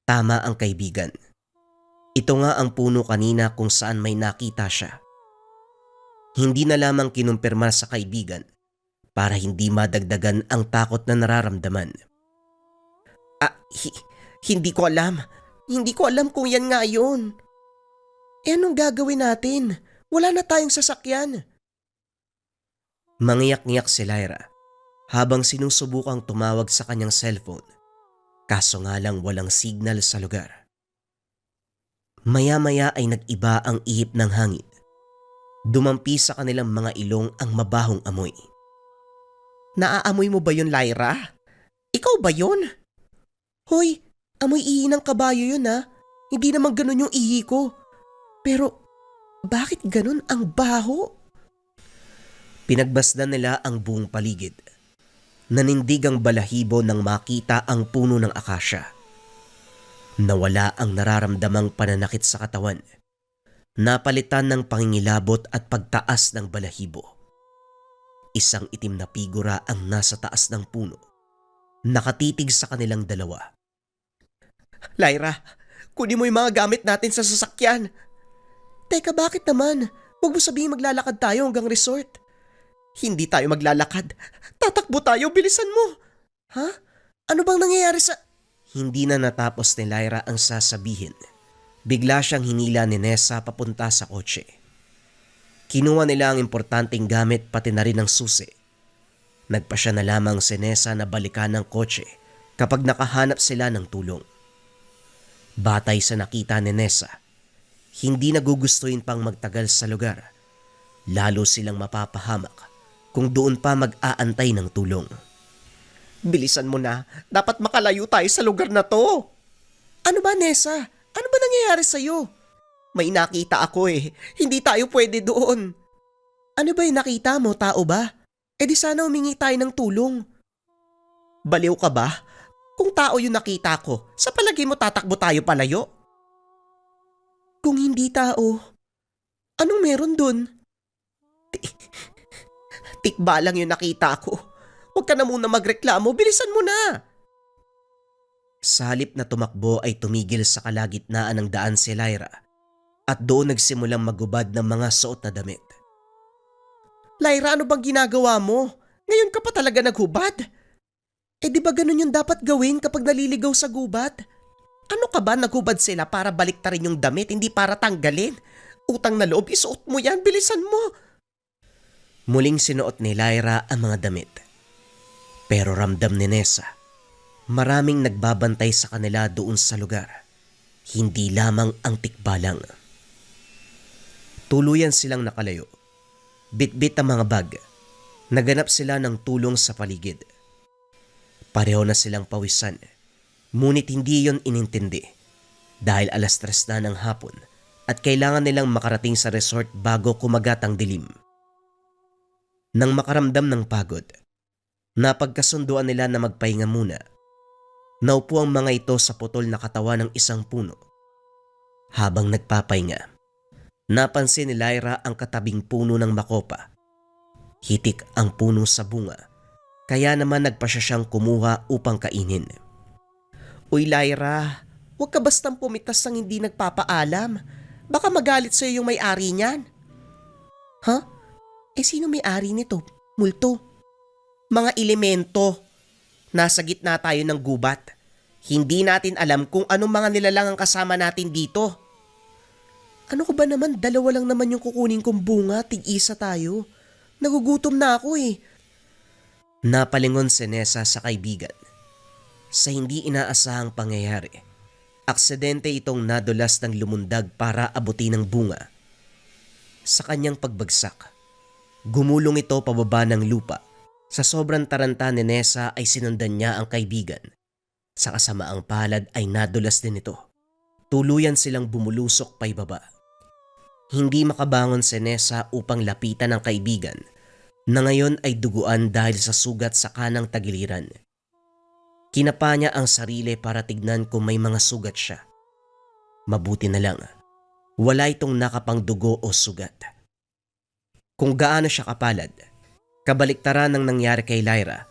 Tama ang kaibigan. Ito nga ang puno kanina kung saan may nakita siya. Hindi na lamang kinumpirma sa kaibigan, para hindi madagdagan ang takot na nararamdaman. Hindi ko alam. Hindi ko alam kung yan nga yun. Anong gagawin natin? Wala na tayong sasakyan. Mangiyak-ngiyak si Lyra habang sinusubukang tumawag sa kanyang cellphone, kaso nga lang walang signal sa lugar. Maya-maya ay nag-iba ang ihip ng hangin. Dumampi sa kanilang mga ilong ang mabahong amoy. Naaamoy mo ba yun, Lyra? Ikaw ba yun? Hoy, amoy ihi ng kabayo yun ha. Hindi naman ganun yung ihi ko. Pero bakit ganun ang baho? Pinagbasdan nila ang buong paligid. Nanindig ang balahibo nang makita ang puno ng akasya. Nawala ang nararamdamang pananakit sa katawan. Napalitan ng pangingilabot at pagtaas ng balahibo. Isang itim na figura ang nasa taas ng puno. Nakatitig sa kanilang dalawa. Lyra, kunin mo yung mga gamit natin sa sasakyan. Teka, bakit naman? Huwag mo sabihin maglalakad tayo hanggang resort. Hindi tayo maglalakad. Tatakbo tayo, bilisan mo. Ha? Ano bang nangyayari sa... Hindi na natapos ni Lyra ang sasabihin. Bigla siyang hinila ni Nessa papunta sa kotse. Kinuha nila ang importanteng gamit pati na rin ang susi. Nagpasya na lamang si Nessa na balikan ng kotse kapag nakahanap sila ng tulong. Batay sa nakita ni Nessa, hindi nagugustuhin pang magtagal sa lugar. Lalo silang mapapahamak kung doon pa mag-aantay ng tulong. Bilisan mo na. Dapat makalayo tayo sa lugar na to. Ano ba, Nessa? Ano ba nangyayari sa'yo? May nakita ako eh. Hindi tayo pwede doon. Ano ba yung nakita mo? Tao ba? E di sana humingi tayo ng tulong. Baliw ka ba? Kung tao yung nakita ko, sa palagay mo tatakbo tayo palayo? Kung hindi tao, anong meron dun? Tikba lang yung nakita ko. Huwag ka na muna magreklamo, bilisan mo na. Sa halip na tumakbo ay tumigil sa kalagitnaan ng daan si Lyra at doon nagsimulang magubad ng mga suot na damit. Lyra, ano bang ginagawa mo? Ngayon ka pa talaga naghubad? Eh di ba ganun yung dapat gawin kapag naliligaw sa gubat? Ano ka ba, naghubad sila para baliktarin yung damit, hindi para tanggalin? Utang na loob, isuot mo yan, bilisan mo. Muling sinuot ni Lyra ang mga damit. Pero ramdam ni Nessa, maraming nagbabantay sa kanila doon sa lugar. Hindi lamang ang tikbalang. Tuluyan silang nakalayo. Bit-bit ang mga bag. Naganap sila ng tulong sa paligid. Pareho na silang pawisan. Ngunit hindi yon inintindi. Dahil 3:00 na ng hapon at kailangan nilang makarating sa resort bago kumagat ang dilim. Nang makaramdam ng pagod, napagkasunduan nila na magpahinga muna. Naupo ang mga ito sa putol na katawan ng isang puno. Habang nagpapahinga, napansin ni Lyra ang katabing puno ng makopa. Hitik ang puno sa bunga, kaya naman nagpasya siyang kumuha upang kainin. Uy Lyra, huwag ka bastang pumitas ng hindi nagpapaalam. Baka magalit sa'yo yung may-ari niyan. Ha? Eh sino may-ari nito? Multo. Mga elemento. Nasa gitna tayo ng gubat. Hindi natin alam kung anong mga nilalang ang kasama natin dito. Ano ko ba naman, 2 lang naman yung kukunin kong bunga, tig-isa tayo. Nagugutom na ako eh. Napalingon si Nessa sa kaibigan. Sa hindi inaasahang pangyayari, aksidente itong nadulas ng lumundag para abutin ng bunga. Sa kanyang pagbagsak, gumulong ito pababa ng lupa. Sa sobrang taranta ni Nessa ay sinundan niya ang kaibigan. Sa kasamaang palad ay nadulas din ito. Tuluyan silang bumulusok paibaba. Hindi makabangon si Nessa upang lapitan ang kaibigan na ngayon ay duguan dahil sa sugat sa kanang tagiliran. Kinapa niya ang sarili para tignan kung may mga sugat siya. Mabuti na lang, wala itong nakapang dugo o sugat. Kung gaano siya kapalad, kabaliktaran ng nangyari kay Lyra.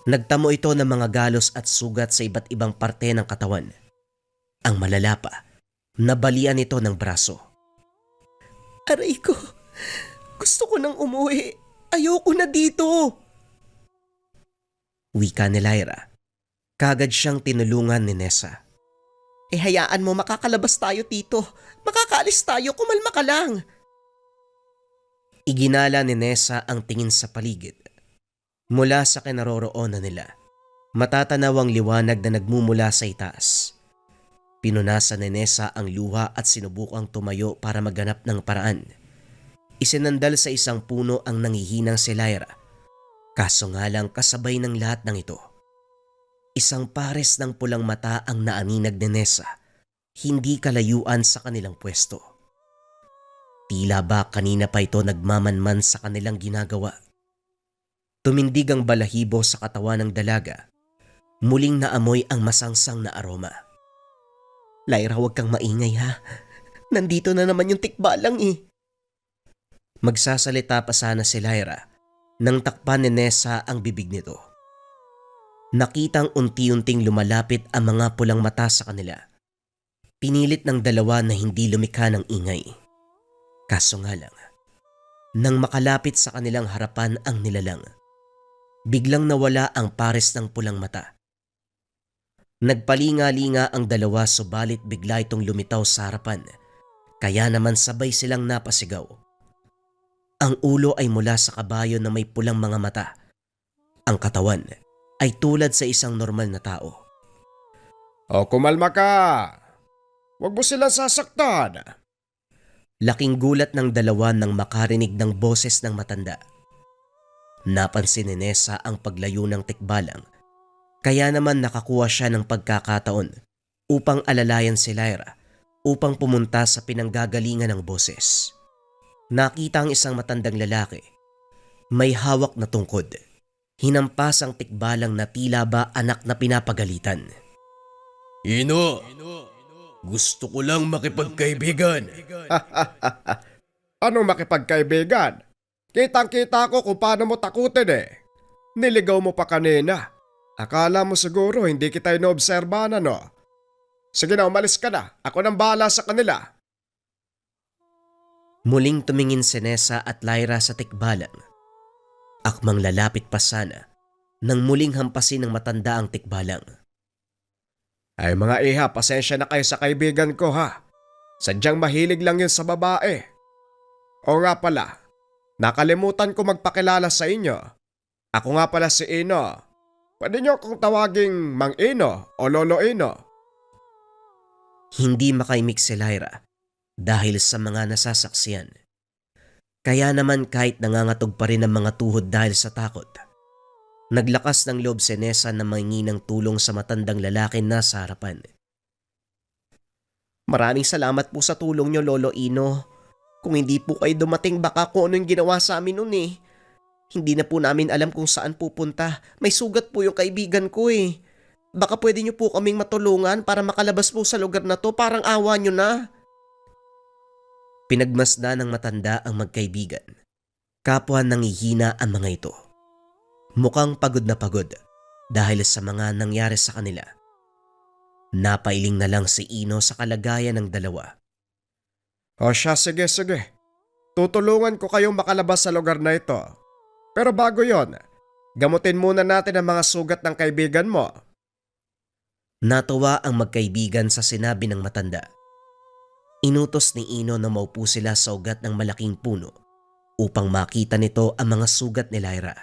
Nagtamo ito ng mga galos at sugat sa iba't ibang parte ng katawan. Ang malala pa, nabalian ito ng braso. Aray ko, gusto ko nang umuwi. Ayoko na dito. Wika ni Lyra. Kagad siyang tinulungan ni Nessa. Hayaan mo, makakalabas tayo, Tito. Makakaalis tayo, kumalma ka lang. Iginala ni Nessa ang tingin sa paligid. Mula sa kinaroroonan nila, matatanaw ang liwanag na nagmumula sa itaas. Pinunasan ni Nessa ang luha at sinubukang tumayo para maghanap ng paraan. Isinandal sa isang puno ang nangihinang si Lyra. Kaso nga lang kasabay ng lahat ng ito. Isang pares ng pulang mata ang naaninag ni Nessa, hindi kalayuan sa kanilang pwesto. Tila ba kanina pa ito nagmamanman sa kanilang ginagawa. Tumindig ang balahibo sa katawan ng dalaga. Muling naamoy ang masangsang na aroma. Lyra, huwag kang maingay ha. Nandito na naman yung tikbalang eh. Magsasalita pa sana si Lyra nang takpan ni Nessa ang bibig nito. Nakitang unti-unting lumalapit ang mga pulang mata sa kanila. Pinilit ng dalawa na hindi lumikha ng ingay. Kaso nga lang, nang makalapit sa kanilang harapan ang nilalang, biglang nawala ang pares ng pulang mata. Nagpalinga-linga ang dalawa subalit bigla itong lumitaw sa harapan, kaya naman sabay silang napasigaw. Ang ulo ay mula sa kabayo na may pulang mga mata. Ang katawan ay tulad sa isang normal na tao. O kumalma ka. Huwag mo silang sasaktan. Laking gulat ng dalawa nang makarinig ng boses ng matanda. Napansin ni Nessa ang paglayo ng tikbalang, kaya naman nakakuha siya ng pagkakataon upang alalayan si Lyra upang pumunta sa pinanggagalingan ng boses. Nakita ang isang matandang lalaki. May hawak na tungkod. Hinampas ang tikbalang na tila ba anak na pinapagalitan. Ino, gusto ko lang makipagkaibigan. Anong makipagkaibigan? Kitang-kita ko kung paano mo takutin eh. Niligaw mo pa kanina. Akala mo siguro hindi kita inoobserbahan no? Sige na, umalis ka na. Ako nang bahala sa kanila. Muling tumingin si Nessa at Lyra sa tikbalang. Akmang lalapit pa sana nang muling hampasin ng matanda ang tikbalang. Ay mga iha, pasensya na kayo sa kaibigan ko ha. Sadyang mahilig lang yun sa babae. O nga pala, nakalimutan ko magpakilala sa inyo. Ako nga pala si Ino. Pwede niyo akong tawaging Mang Ino o Lolo Ino. Hindi makaimik si Lyra dahil sa mga nasasaksiyan. Kaya naman kahit nangangatog pa rin ang mga tuhod dahil sa takot, naglakas ng loob si Nessa na mangingi ng tulong sa matandang lalaki na sa harapan. Maraming salamat po sa tulong nyo, Lolo Ino. Kung hindi po kayo dumating, baka kung ano yung ginawa sa amin nun eh. Hindi na po namin alam kung saan pupunta. May sugat po yung kaibigan ko eh. Baka pwede nyo po kaming matulungan para makalabas po sa lugar na to, parang awa nyo na. Pinagmasdan ng matanda ang magkaibigan. Kapwa nangihina ang mga ito. Mukhang pagod na pagod dahil sa mga nangyari sa kanila. Napailing na lang si Ino sa kalagayan ng dalawa. O siya, sige. Tutulungan ko kayong makalabas sa lugar na ito. Pero bago yon, gamutin muna natin ang mga sugat ng kaibigan mo. Natuwa ang magkaibigan sa sinabi ng matanda. Inutos ni Ino na maupo sila sa ugat ng malaking puno upang makita nito ang mga sugat ni Lyra.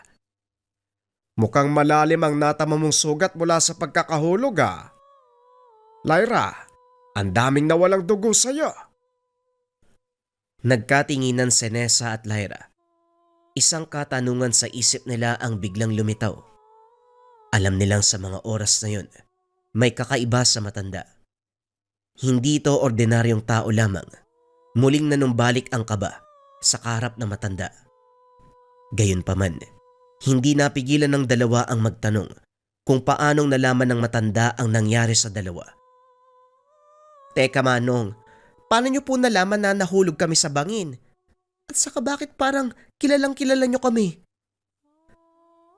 Mukhang malalim ang natama mong sugat mula sa pagkakahulog ah. Lyra, ang daming nawalang dugo sa'yo. Nagkatinginan si Nessa at Lyra. Isang katanungan sa isip nila ang biglang lumitaw. Alam nilang sa mga oras na yun, may kakaiba sa matanda. Hindi ito ordinaryong tao lamang. Muling nanumbalik ang kaba sa kaharap na matanda. Gayunpaman, hindi napigilan ng dalawa ang magtanong kung paanong nalaman ng matanda ang nangyari sa dalawa. Teka Manong, paano nyo po nalaman na nahulog kami sa bangin? At saka bakit parang kilalang kilala nyo kami?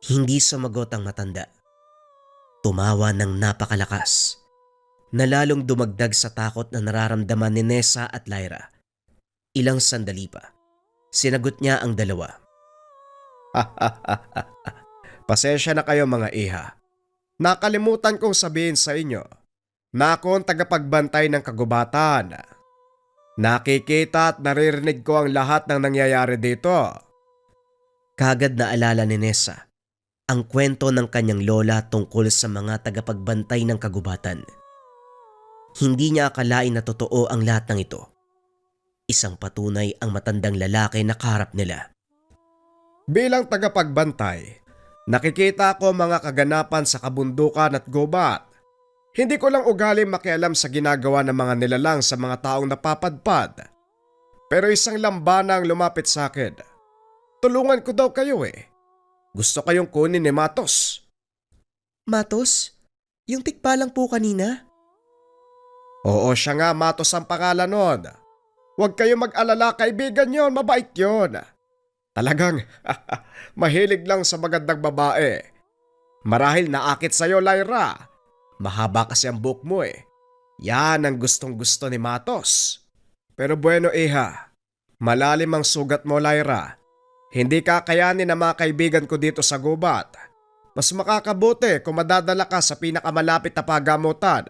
Hindi sumagot ang matanda. Tumawa ng napakalakas na lalong dumagdag sa takot na nararamdaman ni Nessa at Lyra. Ilang sandali pa, sinagot niya ang dalawa. Pasensya na kayo mga iha. Nakalimutan kong sabihin sa inyo na ako ang tagapagbantay ng kagubatan. Nakikita at naririnig ko ang lahat ng nangyayari dito. Kagad na alala ni Nessa ang kwento ng kanyang lola tungkol sa mga tagapagbantay ng kagubatan. Hindi niya akalain na totoo ang lahat ng ito. Isang patunay ang matandang lalaki na kaharap nila. Bilang tagapagbantay, nakikita ko mga kaganapan sa kabundukan at gubat. Hindi ko lang ugaling makialam sa ginagawa ng mga nilalang sa mga taong napapadpad. Pero isang lambana ang lumapit sa akin. Tulungan ko daw kayo eh. Gusto kayong kunin ni Matos. Matos, yung tikpa lang po kanina. Oo, siya nga, Matos ang pangalan nun. Huwag kayong mag-alala, kaibigan yon, mabait yon. Talagang mahilig lang sa magandang babae. Marahil naakit sa'yo, Lyra. Mahaba kasi ang buhok mo eh. Yan ang gustong gusto ni Matos. Pero bueno iha, malalim ang sugat mo, Lyra. Hindi kakayanin ng mga kaibigan ko dito sa gubat. Mas makakabuti kung madadala ka sa pinakamalapit na pagamutan.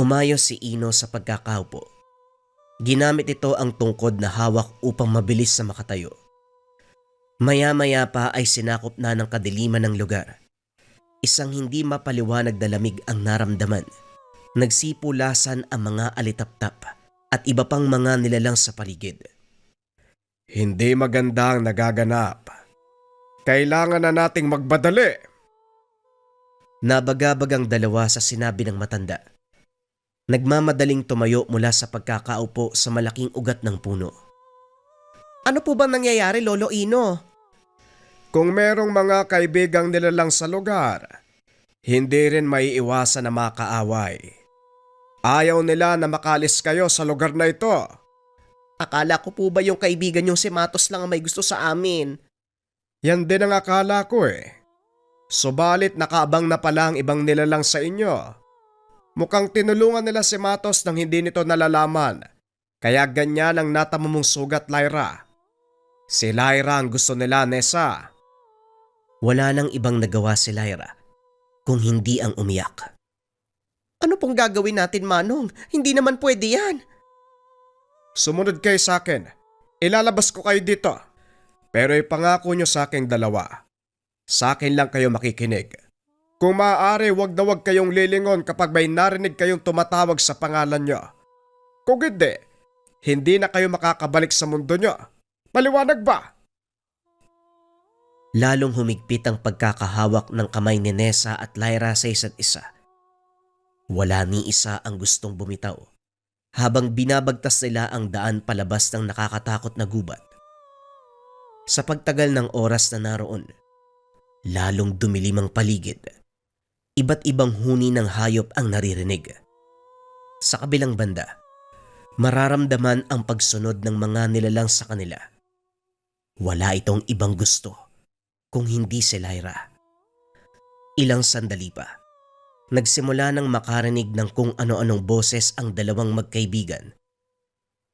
Umayos si Ino sa pagkakaupo. Ginamit ito ang tungkod na hawak upang mabilis na makatayo. Maya-maya pa ay sinakop na ng kadiliman ng lugar. Isang hindi mapaliwanag na lamig ang naramdaman. Nagsipulasan ang mga alitaptap at iba pang mga nilalang sa paligid. Hindi maganda ang nagaganap. Kailangan na nating magbadali. Nabagabag ang dalawa sa sinabi ng matanda. Nagmamadaling tumayo mula sa pagkakaupo sa malaking ugat ng puno. Ano po bang nangyayari, Lolo Ino? Kung merong mga kaibigang nilalang sa lugar, hindi rin maiiwasan na makaaway. Ayaw nila na makalis kayo sa lugar na ito. Akala ko po ba yung kaibigan yung si Matos lang ang may gusto sa amin? Yan din ang akala ko eh. Subalit nakaabang na pala ang ibang nilalang sa inyo. Mukhang tinulungan nila si Matos nang hindi nito nalalaman. Kaya ganyan ang natamo mong sugat, Lyra. Si Lyra ang gusto nila, Nessa. Wala nang ibang nagawa si Lyra kung hindi ang umiyak. Ano pong gagawin natin, Manong? Hindi naman pwede yan. Sumunod kayo sa akin. Ilalabas ko kayo dito. Pero ipangako nyo sa aking dalawa. Sa akin lang kayo makikinig. Kung maaari, wag na wag kayong lilingon kapag may narinig kayong tumatawag sa pangalan nyo. Kung hindi na kayo makakabalik sa mundo nyo. Maliwanag ba? Lalong humigpit ang pagkakahawak ng kamay ni Nessa at Lyra sa isa't isa. Wala ni isa ang gustong bumitaw habang binabagtas nila ang daan palabas ng nakakatakot na gubat. Sa pagtagal ng oras na naroon, lalong dumilim ang paligid. Iba't ibang huni ng hayop ang naririnig. Sa kabilang banda, mararamdaman ang pagsunod ng mga nilalang sa kanila. Wala itong ibang gusto kung hindi si Lyra. Ilang sandali pa, nagsimula nang makarinig ng kung ano-anong boses ang dalawang magkaibigan.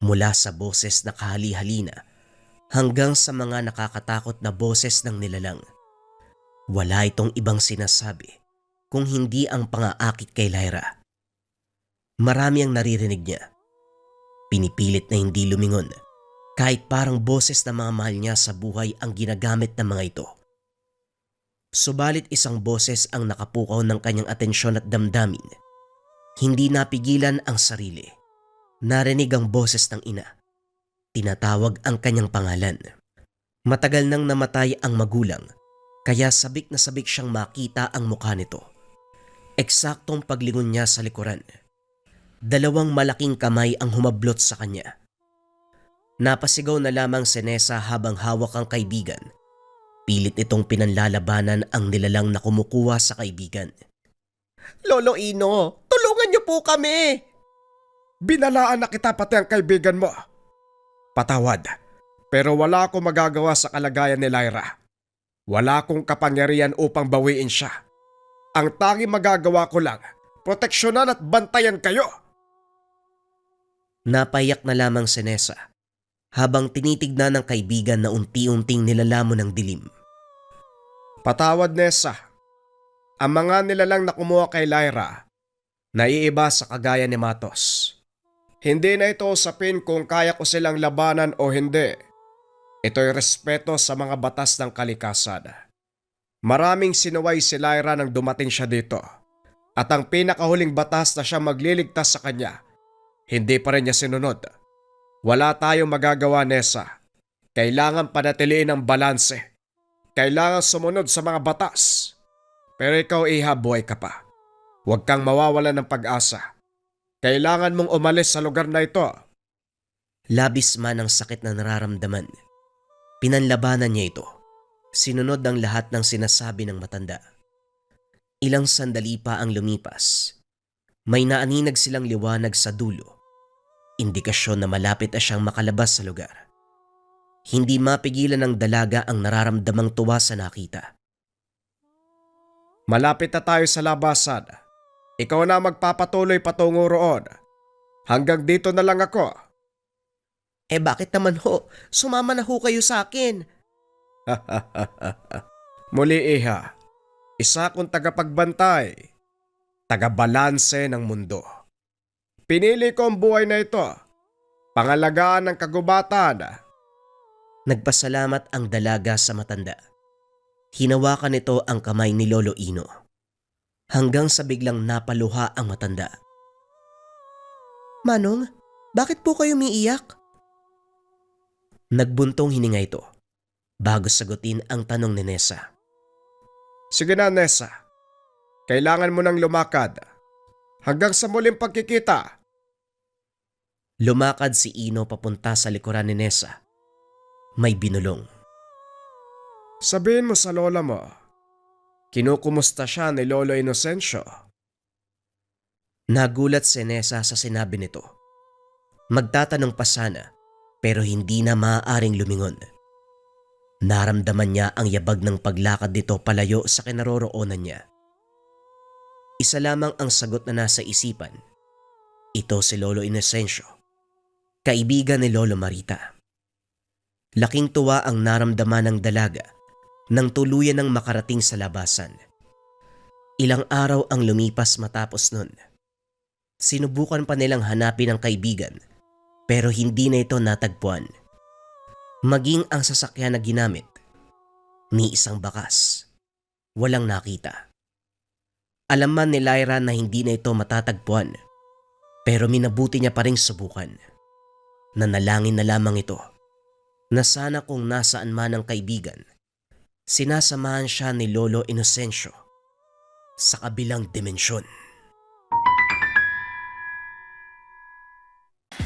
Mula sa boses na kahali-halina hanggang sa mga nakakatakot na boses ng nilalang. Wala itong ibang sinasabi kung hindi ang pangaakit kay Lyra. Marami ang naririnig niya. Pinipilit na hindi lumingon kahit parang boses na mga mahal niya sa buhay ang ginagamit ng mga ito. Subalit isang boses ang nakapukaw ng kanyang atensyon at damdamin. Hindi napigilan ang sarili. Narinig ang boses ng ina. Tinatawag ang kanyang pangalan. Matagal nang namatay ang magulang, kaya sabik na sabik siyang makita ang mukha nito. Eksaktong paglingon niya sa likuran. Dalawang malaking kamay ang humablot sa kanya. Napasigaw na lamang si Nessa habang hawak ang kaibigan. Pilit itong pinanlalabanan ang nilalang na kumukuha sa kaibigan. Lolo Ino, tulungan niyo po kami! Binalaan na kita pati ang kaibigan mo. Patawad, pero wala akong magagawa sa kalagayan ni Lyra. Wala akong kapangyarihan upang bawiin siya. Ang tanging magagawa ko lang, proteksyonan at bantayan kayo. Napayak na lamang si Nessa habang tinitignan ng kaibigan na unti-unting nilalamon ng dilim. Patawad, Nessa. Ang mga nilalang na kumuha kay Lyra, naiiba sa kagaya ni Matos. Hindi na ito usapin kung kaya ko silang labanan o hindi. Ito'y respeto sa mga batas ng kalikasan. Maraming sinuway si Lyra nang dumating siya dito. At ang pinakahuling batas na siya magliligtas sa kanya, hindi pa rin niya sinunod. Wala tayong magagawa, Nessa. Kailangan panatiliin ang balanse. Kailangan sumunod sa mga batas. Pero ikaw, Iha, buhay ka pa. Huwag kang mawawalan ng pag-asa. Kailangan mong umalis sa lugar na ito. Labis man ang sakit na nararamdaman. Pinanlabanan niya ito. Sinunod ang lahat ng sinasabi ng matanda. Ilang sandali pa ang lumipas. May naaninag silang liwanag sa dulo. Indikasyon na malapit na siyang makalabas sa lugar. Hindi mapigilan ng dalaga ang nararamdamang tuwa sa nakita. Malapit na tayo sa labasan. Ikaw na magpapatuloy patungo roon. Hanggang dito na lang ako. Bakit naman ho? Sumama na ho kayo sa akin. Muli, Iha. Isa kong tagapagbantay. Tagabalanse ng mundo. Pinili ko ang buhay na ito. Pangalagaan ng kagubatan. Nagpasalamat ang dalaga sa matanda. Hinawakan nito ang kamay ni Lolo Ino. Hanggang sa biglang napaluha ang matanda. Manong, bakit po kayo umiiyak? Nagbuntong hininga ito bago sagutin ang tanong ni Nessa. Sige na, Nessa. Kailangan mo nang lumakad. Hanggang sa muling pagkikita. Lumakad si Ino papunta sa likuran ni Nessa. May binulong. Sabihin mo sa lola mo, kinukumusta siya ni Lolo Inocencio. Nagulat si Nessa sa sinabi nito. Magtatanong pa sana pero hindi na maaaring lumingon. Naramdaman niya ang yabag ng paglakad nito palayo sa kinaroroonan niya. Isa lamang ang sagot na nasa isipan. Ito si Lolo Inocencio, kaibigan ni Lolo Marita. Laking tuwa ang naramdaman ng dalaga nang tuluyan ng makarating sa labasan. Ilang araw ang lumipas matapos nun. Sinubukan pa nilang hanapin ang kaibigan pero hindi na ito natagpuan. Maging ang sasakyan na ginamit, ni isang bakas, walang nakita. Alam man ni Lyra na hindi na ito matatagpuan pero minabuti niya pa ring subukan. Nanalangin na lamang ito na sana kung nasaan man ang kaibigan, sinasamahan siya ni Lolo Inocencio sa kabilang dimensyon.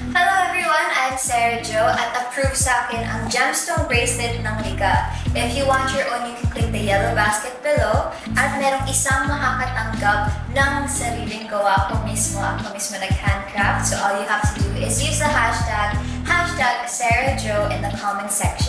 Hello everyone, I'm Sarah Jo at approve sa akin ang gemstone bracelet ng Liga. If you want your own, you can click the yellow basket below at merong isang makakatanggap ng sariling gawa ko mismo. Ako mismo nag-handcraft. So all you have to do is use the hashtag SarahJo in the comment section.